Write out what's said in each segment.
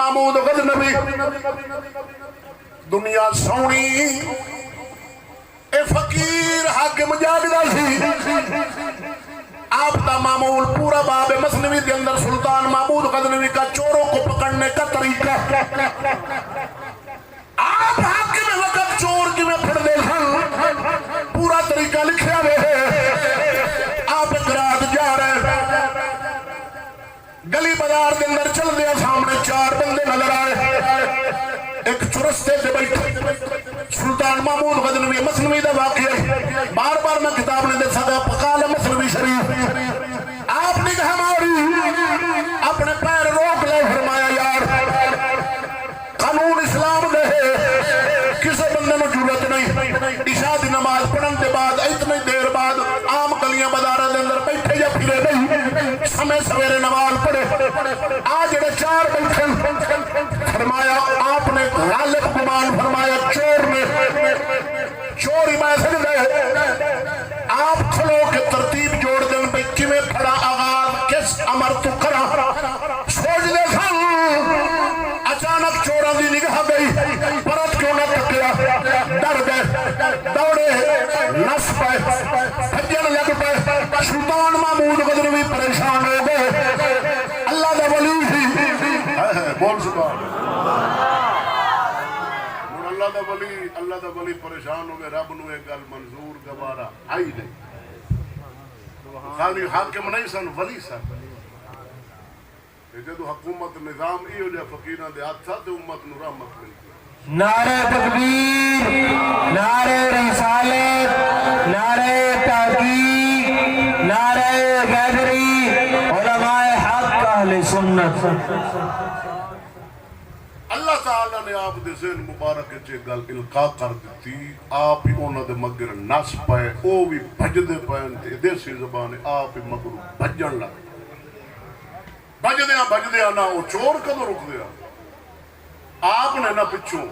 महमूद गजनवी दुनिया सोनी ए फकीर हाकिम जागदा सी आप दा मामूल पूरा बाब मसनवी के अंदर सुल्तान महमूद गजनवी का चोरों को पकड़ने का तरीका आप हाकिम वक्त चोर की में फड़ दे पूरा तरीका लिखा रहे आप एक रात जा रहे गली बाजार के अंदर चल दिया सामने चार बंदे नजर आए एक चुरस्ते से बैठे सुल्तान महमूद गजनवी मसनवी का वाकया बार बार मैं किताब नहीं दे सकता पकाल मसनवी शरीफ आप निगाह मारी अपने पैर रोक ले फरमाया यार कानून इस्लाम दे किसी बंदे को जरूरत नहीं इशा की नमाज पढ़ने के बाद इतनी देर बाद आम गलियां बाजारों के अंदर बैठे या फिरे नहीं समय सवेरे नमाज पढ़े आ जेड़े चार बैठे फरमाया आपने गालिब गुमान फरमाया चोर ने चोर ही मैं सकता है आप खलो के तरतीब जोड़ दें भाई किमें खड़ा आगाज किस अमर तू करा सोच दे सन अचानक चोरों की निगाह गई परत क्यों ना तकिया डर गए दौड़े नस पाए भजन लग पाए सुल्तान महमूद गजनवी परेशान हो गए अल्लाह दा वली ही बोल सुभान अल्लाह दा वली परेशान हो गए रब नूं एक गल मंजूर गवारा आई नहीं खाली हाकिम नहीं सन वली सन जदों हुकूमत निजाम इहो जिहा फकीरां दे हत्थ ते उम्मत नूं रहमत मिलदी नारे तकबीर नारे रिसालत नारे तहकीक नारे हैदरी उलमाए हक अहले सुन्नत अल्लाह ताला ने आप दे ज़हन मुबारक च गल इल्का कर दी आप ही उन्हां दे मगर नस पाए ओ भी भजदे पैन ते देसी ज़बान आप ही मगरू भजन लग भजदे ना वो चोर कदों रुकदे आपने ना पिछों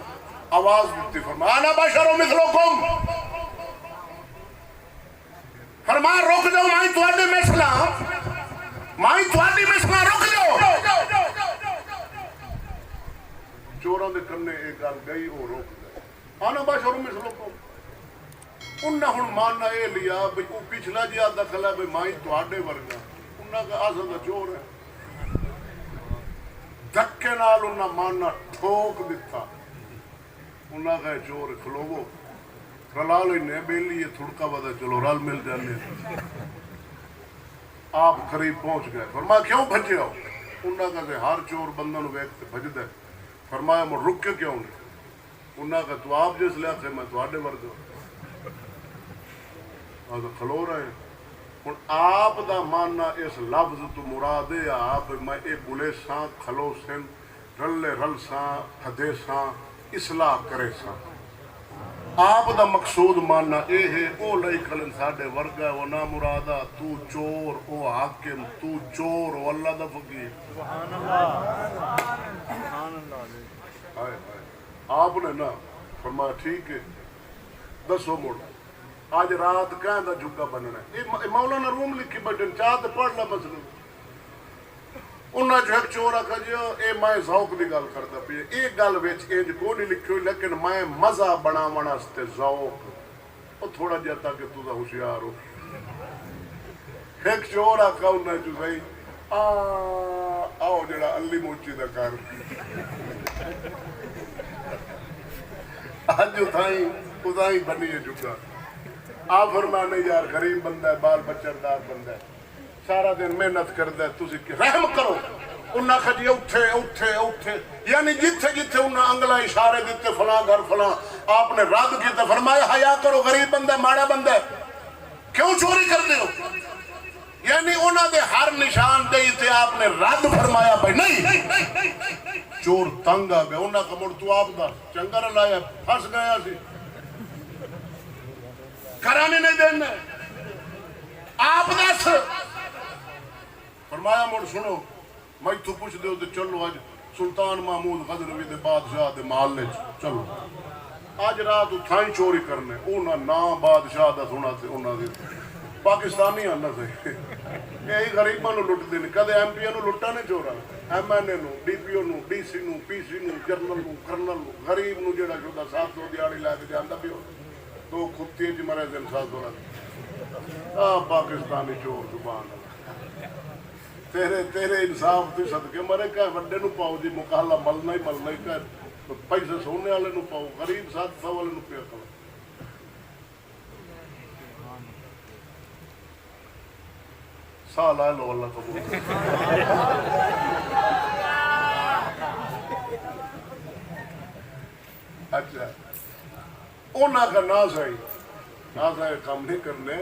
आवाज दी फरमाया ना बशरों मिसलुकुम फरमा रुक जाओ माई तुहाडी मिसला रुक जाओ चोरों के कन्ने एक गल गई वो रुक गए आना बशरों मिसलुकुम उन्हें हुण मानना ये लिया भाई वो पिछला जिहा दखल है भाई माई तुहाडे वर्गा उन्हें कहा असल तो चोर है धक्के नाल उन्हें मानना ठोक दिता उन्हें कहा चोर खलोवो रला लेने बेली ये थुड़का बदा चलो रल मिल जाने आप करीब पहुंच गए फरमाया क्यों भजे हो उन्हें कहा हर चोर बंदा वेख के भजदा फरमाया मैं रुक के क्यों नहीं उन्हें कहा तू आप जिस लिया थे मैं तुहाडे वर्गा खलो रहे हुण आप दा मानना इस लफ्ज तो मुराद है आप मैं एक गुले सा खलो सिन रले रल सा फदे सा इसलाह करे सा आप दा मकसूद मानना ये है ओ लई खलन साडे वर्गा वो ना मुरादा तू चोर ओ हाकिम तू चोर ओ अल्लाह दा फकीर सुभान अल्लाह आपने ना फरमाया ठीक है दसो मुड़ आज रात कहता झुग्गा बनना है मौलाना रूम लिखी बैठे चाह तो पढ़ ला मसलू उन्हें जो एक चोर आखा जी ये मैं जौक की गल करता पी ये गल इंज को नहीं लिखी लेकिन मैं मजा बनाव वास्ते जौक वो थोड़ा जहा ताकि तू होशियार हो एक चोर आखा उन्हें जो सही आओ जरा अली मोची का कर अज उताई बनी है झुग्गा आप फरमाने यार गरीब बंदा है बाल बच्चेदार बंदा है सारा दिन मेहनत करता है तुसी रहम करो उन्हें खजी उठे उठे उठे यानी जिथे जिथे उन्हें अंगला इशारे दिते फला घर फला आपने रद्द किया फरमाया हया करो गरीब बंदा माड़ा बंदा क्यों चोरी करते हो यानी उन्होंने हर निशान दे आपने रद्द फरमाया भाई नहीं चोर तंग आ गया उन्हें कहा मुड़ तू आप दस चंगा न लाया फस गया सी कराने नहीं देना आप दस फरमाया मुड़ सुनो मैं तू पूछ दो तो चलो अज सुल्तान महमूद गजनवी दे बादशाह दे महल चलो अज रात उठाई चोरी करने उन्हें ना बादशाह का सुना से उन्होंने पाकिस्तानी आना से यही गरीबों लुटते हैं। कदे MP ਨੂੰ लुटा नहीं चोरा, MNA ਨੂੰ, DPO ਨੂੰ, DC ਨੂੰ, PC ਨੂੰ, ਜਰਨਲ ਨੂੰ, ਕਰਨਲ ਨੂੰ, ਗਰੀਬ ਨੂੰ ਜਿਹੜਾ ਸ਼ੁਦਾ 700 ਦਿਹਾੜੀ ਲੈ ਕੇ ਜਾਂਦਾ ਵੀ ਦੋ ਖੁੱਤੇ ਚ ਮਰੇ ਦਿਨ 700 ਆ ਪਾਕਿਸਤਾਨੀ ਚੋਰ ਜ਼ੁਬਾਨ तेरे इंसाफ के सदके मरे कह वड्डे नूं पाओ जी मुकाला मलना ही कह पैसे सोने वाले नूं पाओ गरीब 700 वाले नूं पिया करो। साह ला लो अल्लाह कबूल। अच्छा उन्होंने का ना सही काम नहीं करने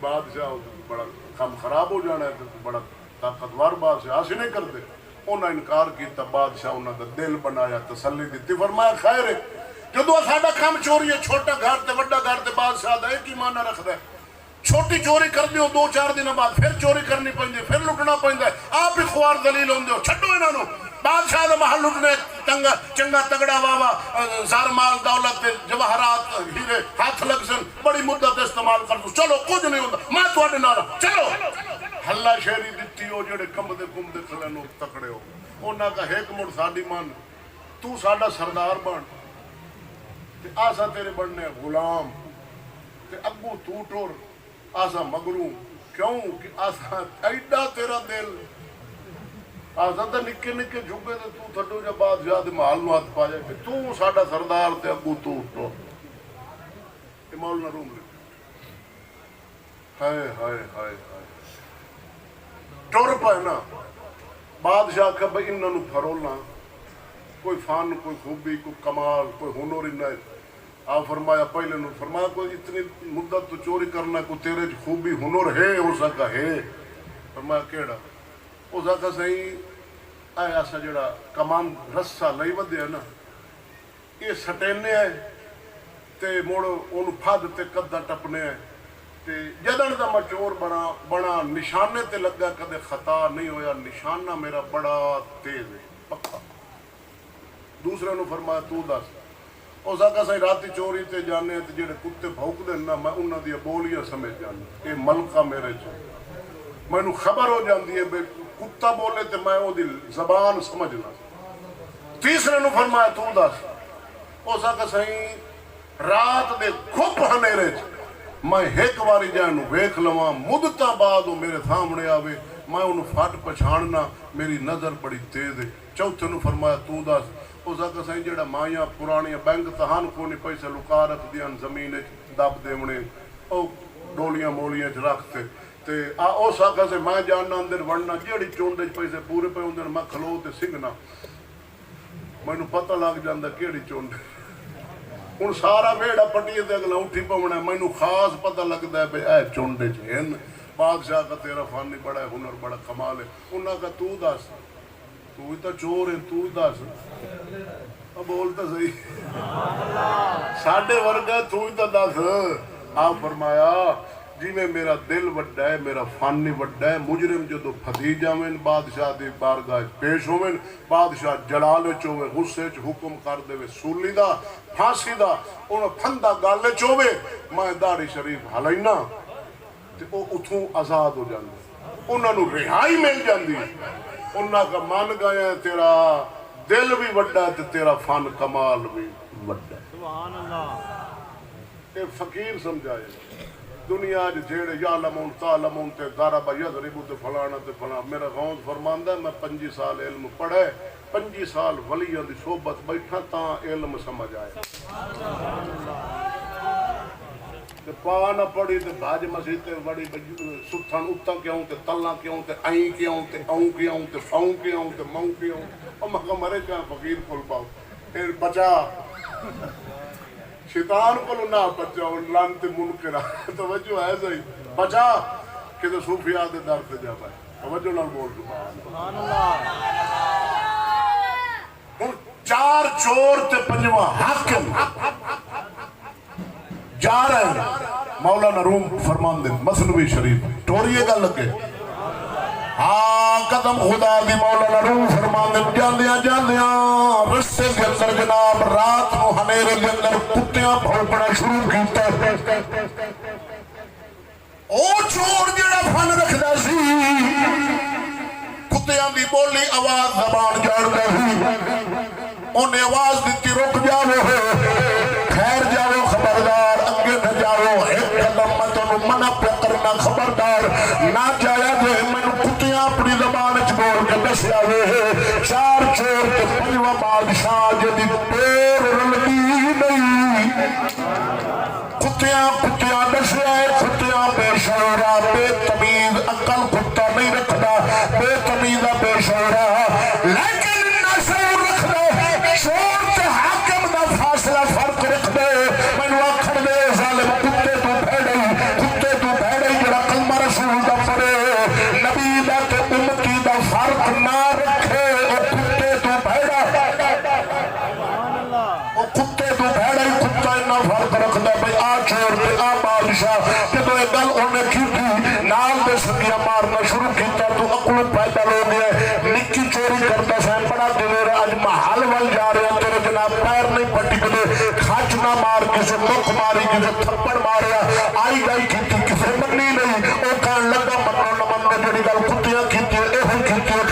बादशाह बड़ा काम खराब हो जाना है, बड़ा ताकतवर बादशाह अस नहीं करते। उन्हें इनकार किया, बादशाह उन्होंने दिल बनाया, तसल्ली दी, फरमाया खैर है जो साडा काम चोरी है, छोटा घर ते वड्डा घर ते बादशाह दा एक ही माना रखता है। छोटी चोरी कर दियो 2-4 दिन बाद फिर चोरी करनी पैंदी, फिर लुटना पैंदा, आप ही खुआर दलील होंदे हो। छड्डो इन्हां नूं, बादशाह दा महल लुटने चंगा तगड़ा वावा सार माल दौलत जवाहरात हीरे हाथ लग सन, बड़ी मुद्दत इस्तेमाल कर दो, चलो कुछ नहीं होंदा, मैं तुहाडे नाल चलो। हल्ला शेरी दित्ती हो जेड़े कंबदे कुंबदे खले नो तकड़े हो। उन्हां का एक मुड़ साडी मान, तू साडा सरदार बन ते आसा तेरे बनने गुलाम ते अग्गू तू टोर आसा मगरू। क्यों कि आसा एडा तेरा दिल, आसा तो निक्के निक्के झुगे ते तू थड्डू जा बादशाह दे महल नूं हथ पा जाए कि तू साडा सरदार ते अग्गू तू टोर। ये मौलाना रूम लिख हाय हाय हाय हाय टुर पाए ना। बादशाह आखा भाई इन्हों फरोलना, कोई फन, कोई खूबी, कोई कमाल, कोई हुनर इन्ना। आ फरमाया पहले नूं फरमाया कोई इतनी मुद्दत तो चोरी करना, कोई तेरे च खूबी हुनर है? हो सका है। फरमाया केड़ा? हो सका सही ऐसा जड़ा कमान रस्सा लई वधे ना, ये सटेने है ते मुड़ ओनू फद ते कद्दा टपने है ते जदन दा मैं चोर बना निशाने ते लगा, कदे खता नहीं होया, निशाना मेरा बड़ा तेज है पक्का। दूसरे नूं फरमाया तू दस। उस आखा सही राती चोरी ते जाने ते जेड़े कुत्ते भौंकदे ना, मैं उन्हां दी बोलियां समझ जाना, ये मलका मेरे च मैनू खबर हो जाती है बे कुत्ता बोले तो मैं ओदी जबान समझना। तीसरे नूं फरमाया तू दस। उस आखा सही रात दे खुप हनेरे च मैं एक बारी जैनू वेख लवां, मुद्दतां बाद वो मेरे सामने आवे, मैं उन्होंने फट पछाणना, मेरी नज़र बड़ी तेज है। चौथे नूं फरमाया तू दस। उस आखा सही जेड़ा माइयां पुरानियां बैंक तहान को नहीं पैसे लुका रखदियां जमीन दब देवने, ओ डोलियां मोलियां च रखते ते उस आखा से मैं जानना अंदर वड़ना, जेड़ी चुंड च पैसे पूरे पे होंदे मैं खलो ते सिंघना, मैनू पता लग जांदा केड़ी चुंड। हुण सारा वेड़ा पट्टिए ते अगला उठी पवना, मैनू खास पता लगता है भी ऐ चुंड च हन। बादशाह का तेरा फन ही बड़ा है, हुनर बड़ा कमाल है। उन्होंने कहा तू दस, तू ही तो चोर है, तू दस। अब बोल तो सही साढ़े वर्गा, तू ही तो दस। आप फरमाया जिमें मेरा दिल वड्डा है, मेरा फन ही वड्डा है। मुजरिम जो फसी जावें बादशाह की बारगाह पेश होवें, बादशाह जलाल च होवे, गुस्से च हुक्म कर देवे सूली दा फांसी दा, उन्हें फंदा गल च होवे, मैं दाढ़ी शरीफ हलैना ते वो उथों आजाद हो जाते, उन्होंने रिहाई मिल जाती है। उन्होंने का मन गया तेरा दिल भी वड्डा ते तेरा फन कमाल भी वड्डा। ये फकीर समझाए दुनिया जेड़े यालमून तालमून ते दारबा यज़रिबु ते फलाना ते फलाना। मेरा गौस फरमांदा मैं 25 साल इल्म पढ़े, 25 साल वलियां दी सोबत बैठा तां इल्म समझ आया। ते पा ना पढ़ी ते भाज मसीह ते बड़ी सुथन उत्ता क्यों ते तल्ला क्यों ते आई क्यों ते औं क्यों ते फौं क्यों ते मऊ क्यों। और मैं मरे क्या फकीर कोल पाओ फिर बचा शैतान को ना बचाओ लानते मुनकरा। तवज्जो है सही बचा कि तो सूफिया दे दर ते जा पाए। तवज्जो नाल बोल सुभान अल्लाह। हुन चार चोर ते पंजवा हाकिम जा रहे हैं। मौलाना रूम फरमांदे मसनवी शरीफ टोरिए गल लगे। हाँ कदम खुदा दी मौलाना रूम फरमांदे जांदियां जांदियां रस्ते के अंदर जनाब रात को हनेरे के अंदर कुत्तियां भौंकना शुरू कीता। ਉਹ ਚੋਰ ਜਿਹੜਾ ਫਨ ਰੱਖਦਾ ਸੀ ਕੁੱਤਿਆਂ ਦੀ ਬੋਲੀ ਆਵਾਜ਼ ਜ਼ਬਾਨ ਜਾਣਦਾ ਸੀ ਉਹਨੇ ਆਵਾਜ਼ ਦਿੱਤੀ ਰੁਕ ਜਾਵੋ ਠਹਿਰ ਜਾਵੋ ਖਬਰਦਾਰ ਅੱਗੇ न जाओ एक कदम मैं तुहानू मना पे करना खबरदार ना जाया जे मैनू कुत्तियां अपनी जबान च बोल के दस्या वे चार चोर ते पंजवां बादशाह जिहदी पैर रलदी नहीं कुत्तियां कुत्तियां दस्या कुत्तियां बेशौरा बेतमीज अकल कुत्ता नहीं रखदा बेतमीज बेशौरा लेकिन इन्ना शौर रखदा शौर ते हाकिम दा फासला फर्क रखदे मैनू आखण दे जालिम कुत्ते तू भैड़े जड़ा कलमा रसूल दा पढ़े नबी दा ते उम्मती दा फर्क ना रखे ओ कुत्ते तू भैड़ा ओ कुत्ते तू भैड़ा ही कुत्ता इन्ना फर्क रखदा भाई आ चोर ते आ बादशाह जदों ये गल उन्हें की नाल दे सकिया मारना शुरू किया तू अकल पैदा हो गया निक्की चोरी करता सैं बड़ा दिलेर अज महल वल जा रहा तेरे जनाब पैर नहीं पटिकदे खच ना मार किसे मुख मारी किसे थप्पड़ मारिया आई गई की किसे मन्नी नहीं वो कहन लगा मनो न मनो जी गल कुत्तियां की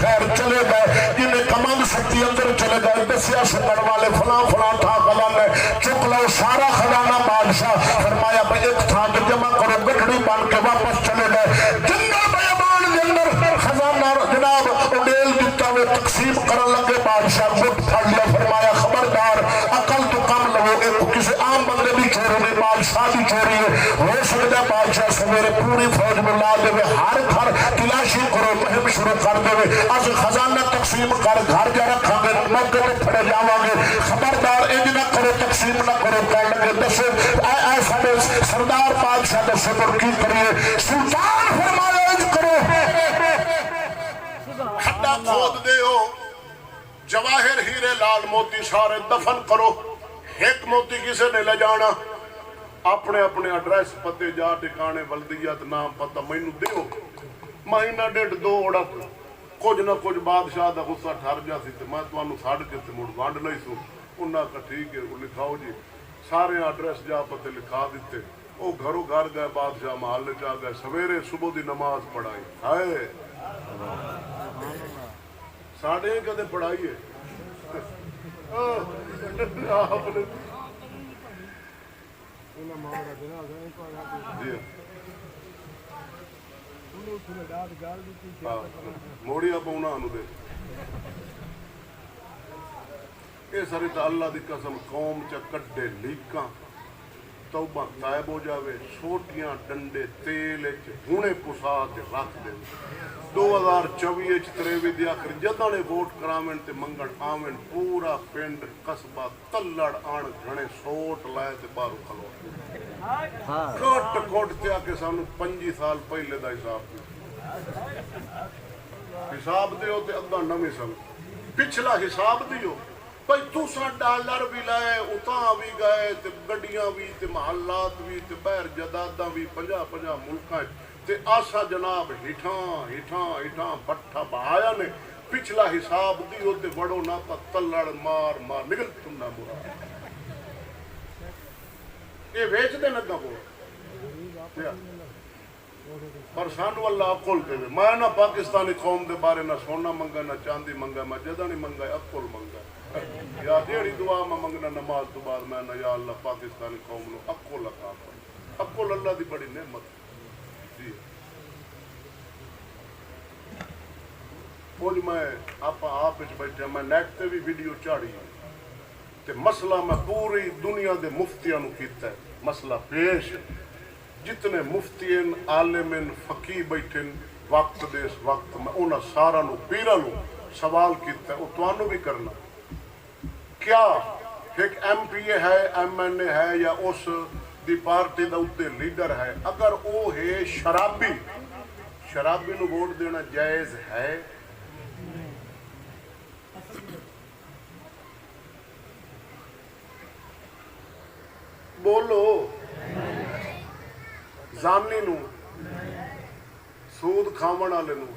खैर चले गए जिन्हें कमंद शक्ति अंदर चले गए दसिया सुनने वाले फलां फलां था खजाना चुक लो सारा खजाना बादशाह फरमाया भाई एक थां पर जमा करो गठड़ी बन के वापस चले गए जंगल बयाबान के अंदर खजाना जनाब उडेल दिता हुए तकसीम करन लगे बादशाह गुट फड़ लिया फरमाया खबरदार अकल तो कम लवो एक किसी आम बंदे की चोरी नहीं बादशाह की चोरी है हो सकता बादशाह सवेरे पूरी फौज में ला दे हर घर तलाशी करो मुहिम शुरू कर दे अस खजाना तकसीम कर घर जा रखांगे मौके पे फड़े जावांगे खबरदार इंज ना करो तकसीम ना करो कह लगे दसो ऐ साडे सरदार बादशाह दसो पर की करिए सुल्तान फरमाया इंज करो खड्डा खोद दे हो जवाहिर हीरे लाल मोती सारे दफन करो एक मोती किसी ने ले जाना अपने अपने एड्रेस पते जा ठिकाने बल्दियत नाम पता मैनू दिओ महीना डेढ़ दो उड़क कुछ ना कुछ बादशाह का गुस्सा ठर जा सी मैं तुहानू छड्ड के ते मुड़ वंड लई सू उन्हां का ठीक है लिखाओ जी सारे एड्रेस जा पते लिखा दिते वो घरों घर गए बादशाह महल च आ गए सवेरे सुबह की नमाज पढ़ाई हाय साढ़े कदे पढ़ाई है मोड़िया पाउना दे ये सारी तो अल्लाह की कसम कौम च कड्डे लीकां तौबा तायब हो जावे छोटियां डंडे तेल हुणे पुसा के रख दे 2024 23 के आखिर जदां ने वोट करावन ते मंगण आवन पूरा पिंड कस्बा तल्लड़ आण घणे सोट लाए ते बाहरों खलो कोट कोट ते आके सानू 25 साल पहले दा हिसाब दियो ते अद्धा नवी सन पिछला हिसाब दियो भाई तुसा डॉलर भी लाए उतां भी गए ते गड्डियां भी ते महलात भी ते बहर जदादा भी 50 मुल्कां ते आसा जनाब हिठां हिठां हिठां भट्ठा बहाया ने पिछला हिसाब दियो ते बड़ो ना ता तल्लड़ मार मार निकल तुंदा बुरा ये वेच दे लगा बोल पर सानू अल्लाह अकुल देवे मैं ना पाकिस्तानी कौम दे बारे ना सोना मंगा ना चांदी मंगा मैं जदा नहीं मंगा अकुल मंगा या जेड़ी दुआ मैं मंगना नमाज तो बाद मैं ना या अल्लाह पाकिस्तानी कौम नु अकुल अता कर अकुल अल्लाह दी बड़ी नेमत जी कुछ मैं आप बैठे मैं नेट ते भी वीडियो चाड़ी ते मसला मैं पूरी दुनिया दे मुफ्तियां नु कीता मसला पेश जितने मुफ्तियन आलिमिन फकी बैठे वक्त दे वक्त में उन्हें सारा पीरा सवाल किया वो तुहानू भी करना क्या एक MPA है MNA है या उस दी पार्टी का उत्ते लीडर है अगर वो है शराबी नू वोट देना जायज़ है बोलो जानी नू सूद खावन वाले नू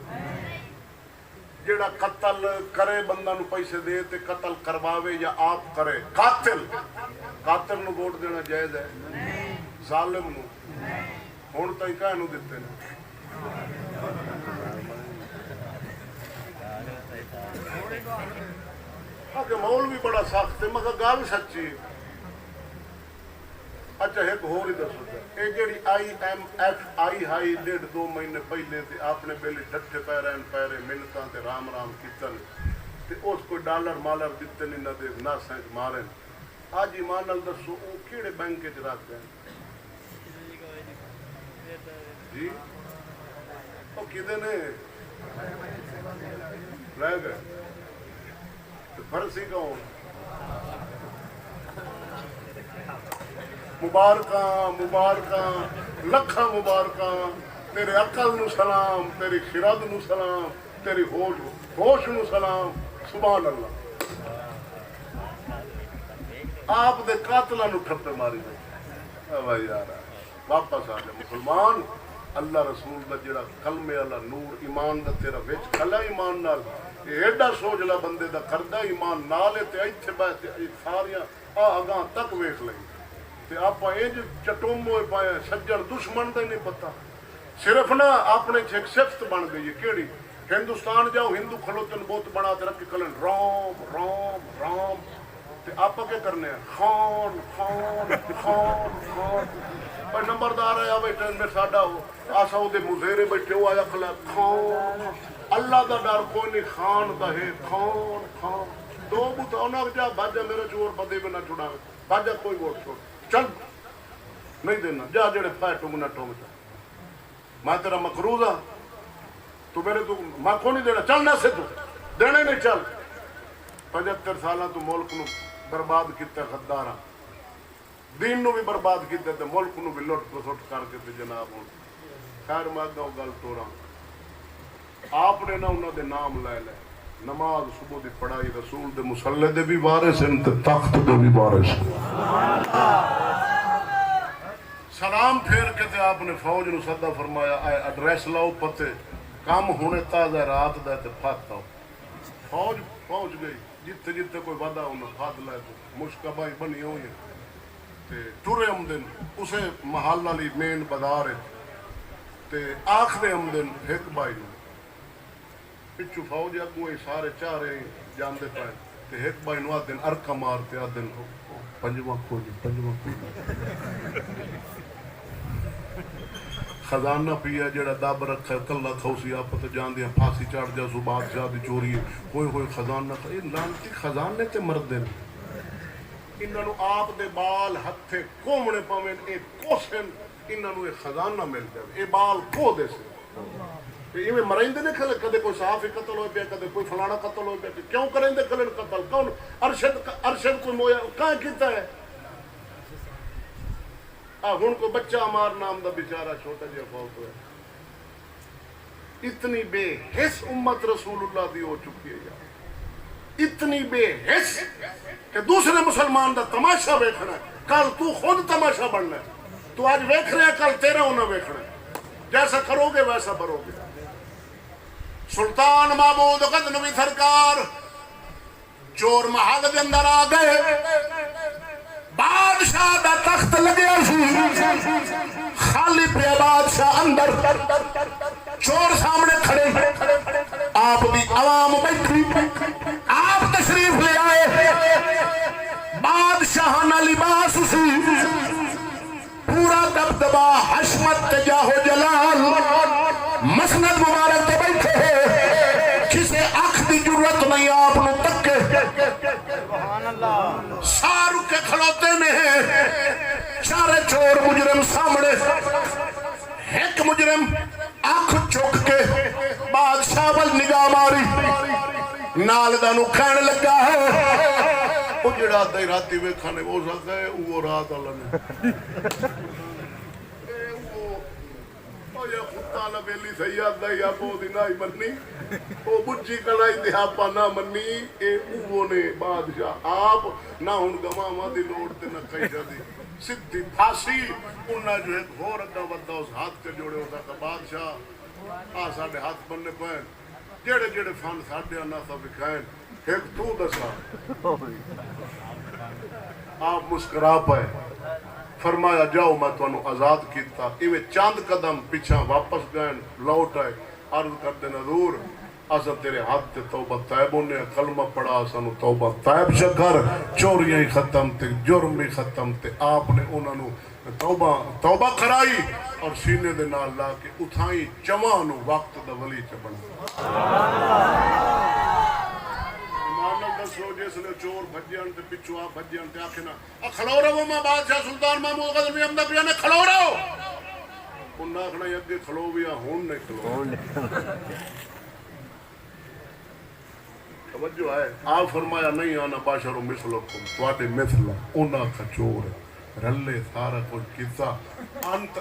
जेड़ा कतल करे बंदा नू पैसे दे ते कतल करवावे या आप करे कातिल नू वोट देना जायज़ है जालिम नू ਹੁਣ ਤਾਈਂ ਕਾਹਨੂੰ ਦਿੱਤੇ ਨੇ کہ مول بھی بڑا سخت ہے مگر گل سچی اچھا ایک ہور ہی دسو یہ جڑی IMF آئی ہائی 1.5-2 مہینے پہلے تے اپنے بیلی ڈٹھے پے رہن پیرے منتاں تے رام رام کیتن تے اس کوئی ڈالر مالر دتے نہیں نہ دے نہ سینچ مارن اج ایمان نال دسو او کیڑے بینک وچ رکھ گئے جی او کدے نے رہ گئے فرسی کون مبارکاں مبارکاں لکھاں مبارکاں تیرے عقل نو سلام تیری خرد نو سلام تیری ہوش نو سلام سبحان اللہ آپ دے قاتلاں نو ٹھپے ماری دے بھائی یار واپس آ جا مسلمان اللہ رسول دا جڑا کلمے والا نور ایمان دا تیرا وچ کھلا ایمان نال ایڈا سوچلا بندے دا کردہ ایمان نالے تے ایتھے بیٹھے ساریاں اگاں تک ویکھ لئی تے آپاں انج چٹوم ہوئے پائے سجن دشمن دا ہی نہیں پتہ صرف نہ اپنے ایک صفت بن گئی ہے کیڑی ہندوستان جاؤ ہندو کھلوتن بہت بنا تے رکھ کلن رام رام رام تے آپا کیا کرنے ہیں خان خان خان خان پر نمبردار ہے آوے ٹین میں ساڈا ہو آسا ہو دے مزیرے بیٹھے ہو آیا کھلا خان اللہ دا ڈر کوئی نہیں خان دا ہے خان خان دو بوتا انہاں جا بھاجا میرے چور بدے میں نہ چھڑا بھاجا کوئی ووٹ چھوڑ چل نہیں دینا جا جڑے پائے ٹونگ نہ ٹونگ جا میں تیرا مقروض ہاں تو میرے تو میں کو نہیں دینا چل نہ سے تو دینے نہیں چل 75 سالاں تو ملک نو برباد کیتا غداراں دین نو بھی برباد کیتا تے ملک نو بھی لٹ پسٹ کر کے تے جناب ہن خیر میں گاؤں گل توراں آپ نے نہ انہوں دے نام لے لے نماز صبح دی پڑھائی رسول دے مسلح دے بھی وارث ہیں تے تخت دے بھی وارث سلام پھیر کے تے آپ نے فوج نو صدا فرمایا اے ایڈریس لاؤ پتے کام ہونے تازہ رات دا تے پھات آؤ فوج پہنچ گئی جتے جتے کوئی وعدہ انہوں پھات لائے تو مشکبائی بنی ہوئی ہے تے ٹرے امدن اسے محل علی مین بازار ہے تے آخر امدن ایک بائی نو پچھو فوج اگو سارے چاہ رہے ہیں جاندے پائے تے ایک بائی نو آدن ارکا مارتے آدن پنجواں کھولی خزانہ پیا جڑا دب رکھا کلہ کھوسی آپ تے جان دیا پھانسی چڑھ جا سو بادشاہ دی چوری ہے ہوئے خزانہ یہ لانتی خزانے تے مرد دیں انہاں نو آپ دے بال ہتھے کومنے پاویں اے کوسن انہاں نو ایک خزانہ مل جائے اے بال کو دے سے یہ مرائندے نے کھلے کدے کوئی صحافی قتل ہوئے پیا کدے کوئی فلانا قتل ہوئے پیا کیوں کریں دے کھلے قتل کون ارشد کوئی مویا کہاں کیتا ہے ہن کو بچہ عمار نام دا بیچارہ چھوٹا جہا فوت ہوئے اتنی بے حس امت رسول اللہ دی ہو چکی ہے یار اتنی بے حس کہ دوسرے مسلمان دا تماشا ویکھنا ہے کل تو خود تماشا بننا ہے تو آج ویکھ رہے ہیں کل تیرا ہونا ویکھنا ہے جیسا کرو گے ویسا بھرو گے سلطان محمود غزنوی سرکار چور محل دے اندر آ گئے بادشاہ دا تخت لگیا سی خالی پہ بادشاہ اندر چور سامنے کھڑے آپ دی عوام بیٹھی آپ تشریف لے آئے بادشاہانہ لباس سی پورا دبدبا حشمت تجاہ جلال مسند مبارک تے بیٹھے ہیں کسے اکھ دی جرت نہیں آپ نے تکے سارو کے کھلوتے میں ہیں چارے چور مجرم سامنے ایک مجرم اکھ چک کے بادشاہ وال نگاہ ماری نالدانو کھان لگا ہے وہ جڑا دائی راتی میں کھانے وہ سکتا ہے وہ رات اللہ نے یا خطا لبیلی سیاد دائی آپ وہ دینا ہی منی وہ بچی کلائی دے آپ نہ منی اے وہ نے بادشاہ آپ نہ ان گماما دی لوڑتے نہ کئی جا دی سدھی پھاسی انہا جو ایک ہو رکھا ودہ اس ہاتھ کے جوڑے ہوتا کہ بادشاہ ساڑھے ہاتھ بننے پہن جڑے جڑے فن ساڑھے آنا تھا بکھائن ایک تو دسا آپ مسکرا پائے فرمایا جاؤ میں تمہیں آزاد کیتا ایویں چند قدم پیچھا واپس گئے لوٹ آئے عرض کر دے حضور اساں تیرے ہاتھ تے توبہ طیب ہونے کلمہ پڑھا سانو توبہ طیب شکر چوریاں ہی ختم تے جرم بھی ختم تے آپ نے انہاں نو توبہ کرائی اور سینے دے نال لا کے اٹھائی چواں نو وقت دا ولی چ بنا ایمان نال دسو جس نے چور بھجن تے پچھو آ بھجن تے آکھے نا کھلو رہو میں بادشاہ سلطان محمود غزنوی احمد پیا نے کھلو رہو انہاں آکھنا اگے کھلو بھی ہون نہیں کھلو توجہ ہے آپ فرمایا نہیں آنا باشر مثلکم تواڈے مثل انہاں کھچور رلے سارا کچھ کیتا انت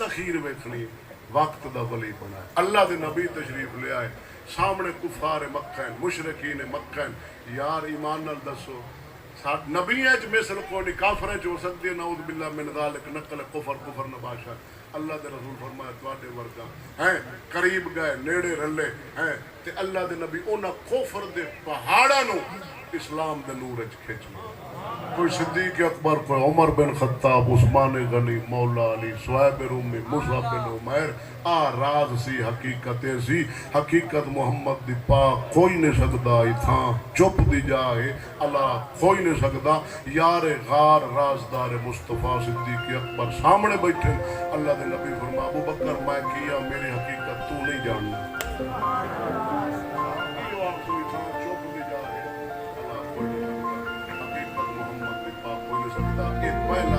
اخیر ویکھنی وقت دا ولی بنا اللہ دے نبی تشریف لے آئے سامنے کفار مکہ مشرکین مکہ یار ایمان نال دسو نبی ہے مثل کو نہیں کافر ہو سکتی ہے نعوذ باللہ من ذالک نقل کفر نباشا اللہ دے رسول فرمایا تواڈے ورگا ہیں قریب گئے نیڑے رلے ہیں تے اللہ دے نبی انہاں کفر دے پہاڑاں نو اسلام دے نور وچ کھچنا کوئی صدیق اکبر کوئی عمر بن خطاب عثمان غنی مولا علی صہیب رومی مصعب بن عمیر آ راز سی حقیقت سی حقیقت محمد دی پاک کوئی نہیں سکدا ایتھاں چپ دی جائے اللہ کوئی نہیں سکدا یار غار رازدار مصطفیٰ صدیق اکبر سامنے بیٹھے اللہ دے نبی فرما ابو بکر میں کیا میری حقیقت تو نہیں جاننا ایک پہلا